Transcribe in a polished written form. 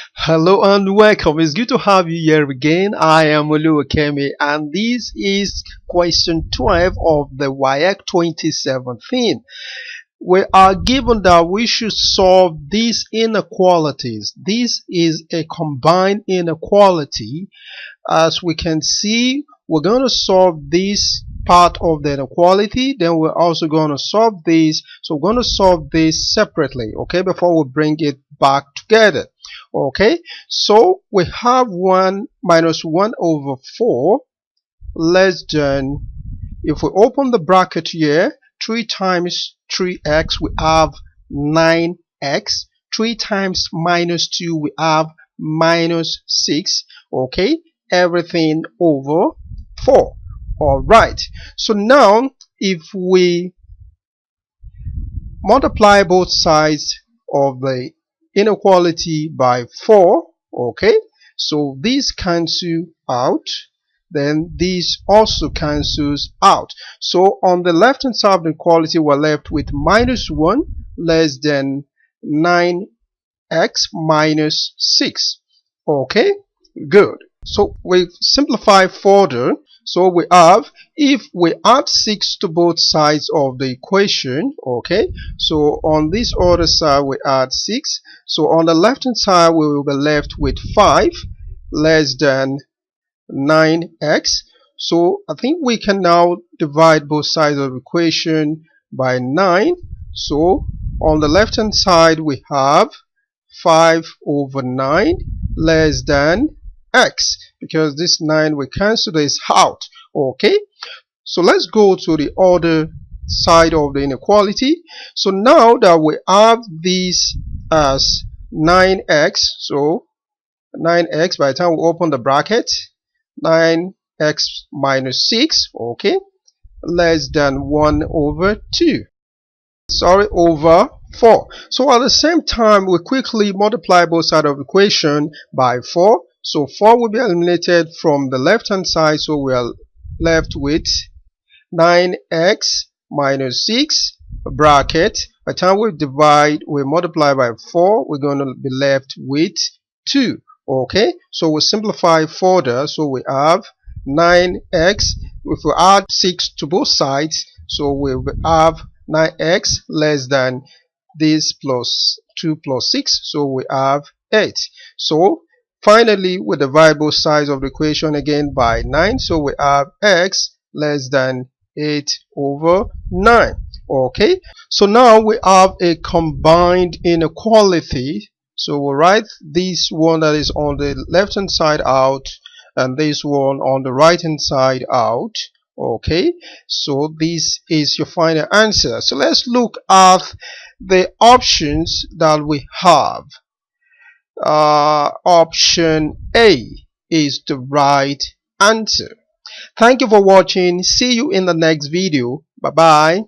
Hello and welcome. It's good to have you here again. I am Oluwakemi and this is question 12 of the WAEC 2017. We are given that we should solve these inequalities. This is a combined inequality. As we can see, we're going to solve this part of the inequality, then we're also going to solve this. So we're going to solve this separately, okay, before we bring it back together. Okay, so we have 1 minus 1 over 4 less than, if we open the bracket here, 3 times 3x we have 9x, 3 times minus 2 we have minus 6, okay, everything over 4. Alright, so now if we multiply both sides of the inequality by 4, okay, so this cancel out, then this also cancels out. So on the left hand side of the inequality we're left with minus 1 less than 9x minus 6. Okay, good. So we simplify further. So we have, if we add 6 to both sides of the equation, okay, so on this other side we add 6, so on the left hand side we will be left with 5 less than 9x. So I think we can now divide both sides of the equation by 9. So on the left hand side we have 5 over 9 less than x, because this 9 we cancel this out. Okay, so let's go to the other side of the inequality. So now that we have this as 9x, so 9x, by the time we open the bracket, 9x minus 6, okay, less than 1 over 2, sorry, over 4. So at the same time we quickly multiply both sides of the equation by 4. So 4 will be eliminated from the left hand side, so we are left with 9x minus 6 bracket. By the time we multiply by 4, we're going to be left with 2. Okay, so we simplify further, so we have 9x, if we add 6 to both sides, so we have 9x less than this plus 2 plus 6, so we have 8. So finally we divide both sides of the equation again by 9, so we have x less than 8 over 9. Okay, so now we have a combined inequality. So we'll write this one that is on the left hand side out and this one on the right hand side out. Okay, so this is your final answer. So let's look at the options that we have. Option A is the right answer. Thank you for watching. See you in the next video. Bye bye.